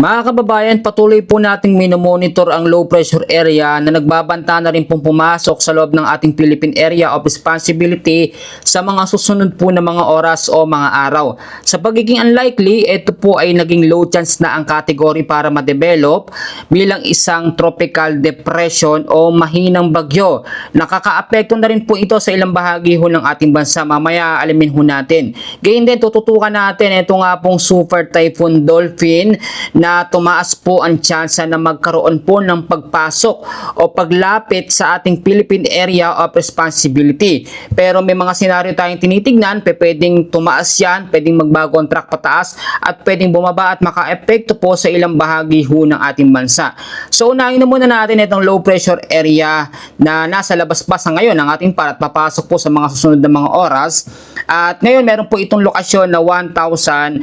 Mga kababayan, patuloy po nating minomonitor ang low pressure area na nagbabanta na rin pong pumasok sa loob ng ating Philippine Area of Responsibility sa mga susunod po na mga oras o mga araw. Sa pagiging unlikely, ito po ay naging low chance na ang category para ma-develop bilang isang tropical depression o mahinang bagyo. Nakakaapekto na rin po ito sa ilang bahagi ho ng ating bansa. Mamaya alamin ho natin. Gayun din, tututukan natin ito nga pong Super Typhoon Dolphin na tumaas po ang tsansa na magkaroon po ng pagpasok o paglapit sa ating Philippine Area of Responsibility. Pero may mga senaryo tayong tinitignan, pwedeng tumaas yan, pwedeng magbago ang track pataas, at pwedeng bumaba at maka-epekto po sa ilang bahagi ho ng ating bansa. So unahin na muna natin itong low pressure area na nasa labas pa sa ngayon ng ating par at papasok po sa mga susunod na mga oras. At ngayon meron po itong lokasyon na 1,195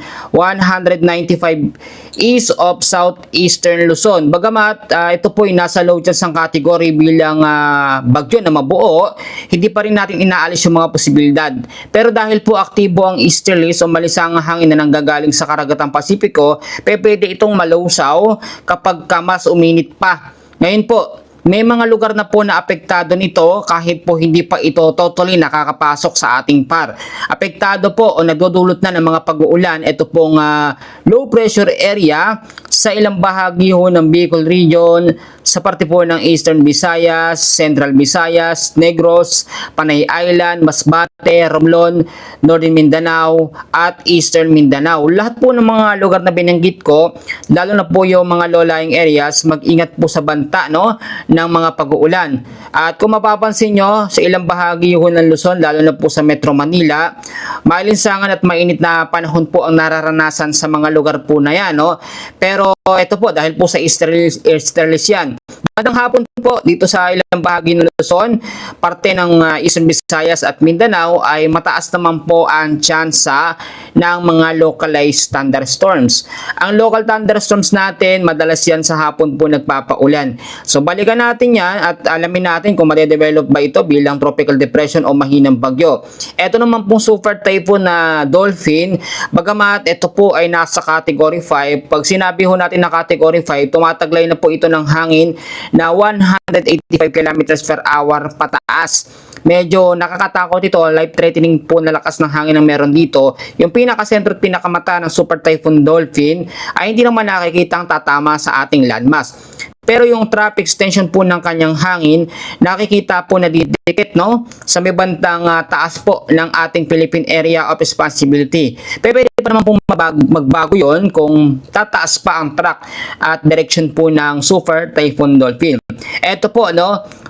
east of southeastern Luzon. Bagamat ito po ay nasa low chance ang category bilang bagyo na mabuo, hindi pa rin natin inaalis yung mga posibilidad. Pero dahil po aktibo ang easterlies o malisangang hangin na nanggagaling sa karagatang Pasipiko, pwede itong malawsaw kapag mas uminit pa. Ngayon po, may mga lugar na po na apektado nito kahit po hindi pa ito totally nakakapasok sa ating par. Apektado po o nagdudulot na ng mga pag-uulan ito pong low pressure area sa ilang bahagi ho ng Bicol region, sa parte po ng Eastern Visayas, Central Visayas, Negros, Panay Island, Masbate, Romblon, Northern Mindanao at Eastern Mindanao. Lahat po ng mga lugar na binanggit ko, lalo na po yung mga low-lying areas, mag-ingat po sa banta ng mga pag-uulan. At kung mapapansin nyo, sa ilang bahagi ho ng Luzon, lalo na po sa Metro Manila, mailinsangan at mainit na panahon po ang nararanasan sa mga lugar po na yan. Pero ito po, dahil po sa easterlies yan. Magandang hapon po dito sa ilang bahagi ng Luzon, parte ng Eastern Visayas at Mindanao ay mataas naman po ang tsansa ng mga localized thunderstorms. Ang local thunderstorms natin, madalas yan sa hapon po nagpapaulan. So balikan natin yan at alamin natin kung madedevelop ba ito bilang tropical depression o mahinang bagyo. Ito naman pong Super Typhoon na Dolphin, bagamat ito po ay nasa category 5, pag sinabi ho natin na category 5, tumataglay na po ito ng hangin na 185 kilometers per hour pataas. Medyo nakakatakot ito, life-threatening po na lakas ng hangin ang meron dito. Yung pinakasentro at pinakamata ng Super Typhoon Dolphin ay hindi naman nakikitang tatama sa ating landmass. Pero yung traffic extension po ng kanyang hangin, nakikita po na didikit sa may bandang taas po ng ating Philippine Area of Responsibility. Pwede pa naman po magbago yon kung tataas pa ang track at direction po ng Super Typhoon Dolphin. Ito po,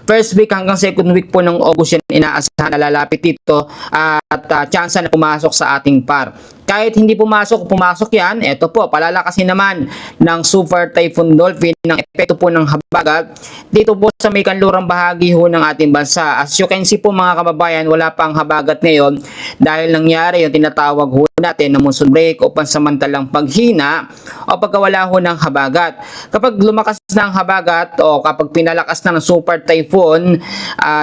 first week hanggang second week po ng August yan inaasahan na lalapit dito at tsansa na pumasok sa ating par. Kahit hindi pumasok yan, ito po, palalakasin naman ng Super Typhoon Dolphin ng epekto po ng habagat dito po sa may kanlurang bahagi ho ng ating bansa. As you can see po mga kababayan, wala pang habagat ngayon dahil nangyari yung tinatawag ho natin na monsoon break o pansamantalang paghina o pagkawala ho ng habagat. Kapag lumakas na ang habagat o kapag pinalakas na ng Super Typhoon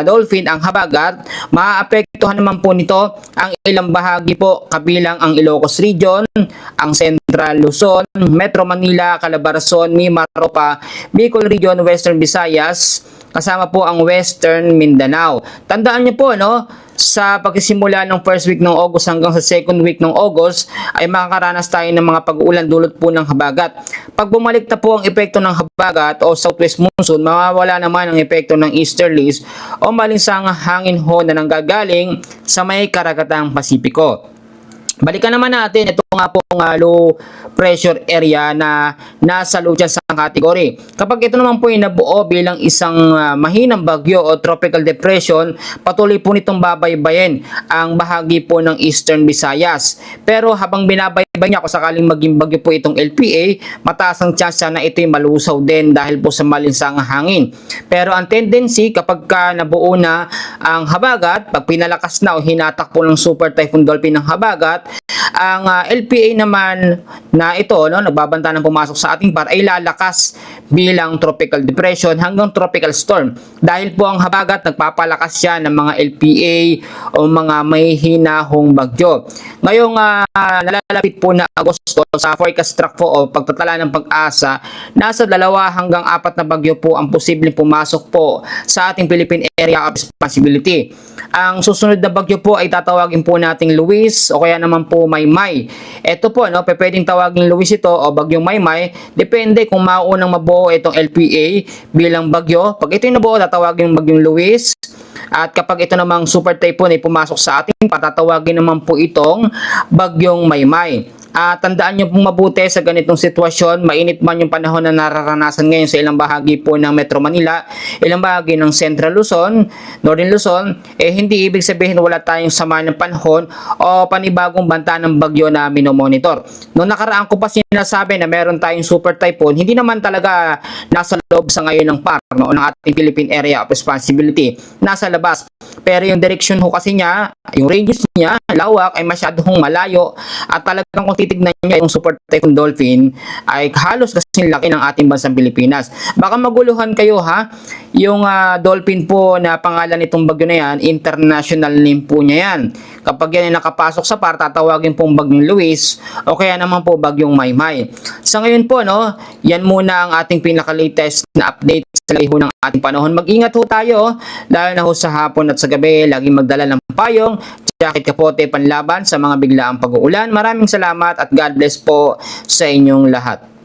Dolphin ang habagat, maaapektuhan naman po nito ang ilang bahagi po kabilang ang Ilocos Region, ang Central Luzon, Metro Manila, Calabarzon, Mimaropa, Bicol Region, Western Visayas, kasama po ang Western Mindanao. Tandaan niyo po, sa pagsisimula ng first week ng August hanggang sa second week ng August ay makakaranas tayo ng mga pag-uulan dulot po ng habagat. Pag bumalik na po ang epekto ng habagat o southwest monsoon, mawawala naman ang epekto ng easterlies o malinsangang hangin ho na nanggagaling sa may karagatang Pasipiko. Balikan naman natin ito nga pong low pressure area na nasa low chance ang category. Kapag ito naman po ay nabuo bilang isang mahinang bagyo o tropical depression, patuloy po nitong babaybayin ang bahagi po ng Eastern Visayas. Pero habang binabaybay niya kung sakaling maging bagyo po itong LPA, mataas ang chance na ito ay malusaw din dahil po sa malinsangang hangin. Pero ang tendency kapag nabuo na ang habagat, pag pinalakas na o hinatak po ng Super Typhoon Dolphin ng habagat, Ang LPA naman na ito, no, nagbabanta ng pumasok sa ating par ay lalakas bilang tropical depression hanggang tropical storm. Dahil po ang habagat nagpapalakas siya ng mga LPA o mga may hinahong bagyo. Ngayong nalalapit po na Agosto, sa forecast track po o pagtatala ng pag-asa, nasa 2 hanggang 4 na bagyo po ang posibleng pumasok po sa ating Philippine Area of Responsibility. Ang susunod na bagyo po ay tatawagin po nating Luis o kaya naman po Maymay. Ito po, no, pwedeng tawagin Luis ito o bagyong Maymay, depende kung maunang mabuo itong LPA bilang bagyo. Pag ito yung nabuo, tatawagin bagyong Luis. At kapag ito namang super typhoon ay pumasok sa ating patatawagin naman po itong bagyong Maymay. Tandaan nyo pong mabuti sa ganitong sitwasyon, mainit man yung panahon na nararanasan ngayon sa ilang bahagi po ng Metro Manila, ilang bahagi ng Central Luzon, Northern Luzon, hindi ibig sabihin wala tayong sama ng panahon o panibagong banta ng bagyo na minomonitor. Noong nakaraan ko pa sinasabi na meron tayong super typhoon, hindi naman talaga nasa loob sa ngayon ng PAR, no, ng ating Philippine Area of Responsibility, nasa labas. Pero yung direction ho kasi niya, yung radius niya, lawak, ay masyadong malayo at talagang kung titignan niya yung super typhoon Dolphin ay halos kasing laki ng ating bansang Pilipinas. Baka maguluhan kayo ha, yung Dolphin po na pangalan nitong bagyo na yan, international name po niya yan. Kapag yan ay nakapasok sa PAR, tatawagin pong bagyong Luis o kaya naman po bagyong Maymay. Sa ngayon po, no, yan muna ang ating pinaka-latest na update sa liho ng ating panahon. Mag-ingat ho tayo, lalo na ho sa hapon at sa gabi, laging magdala ng payong, jacket, kapote, panlaban sa mga biglaang pag-uulan. Maraming salamat at God bless po sa inyong lahat.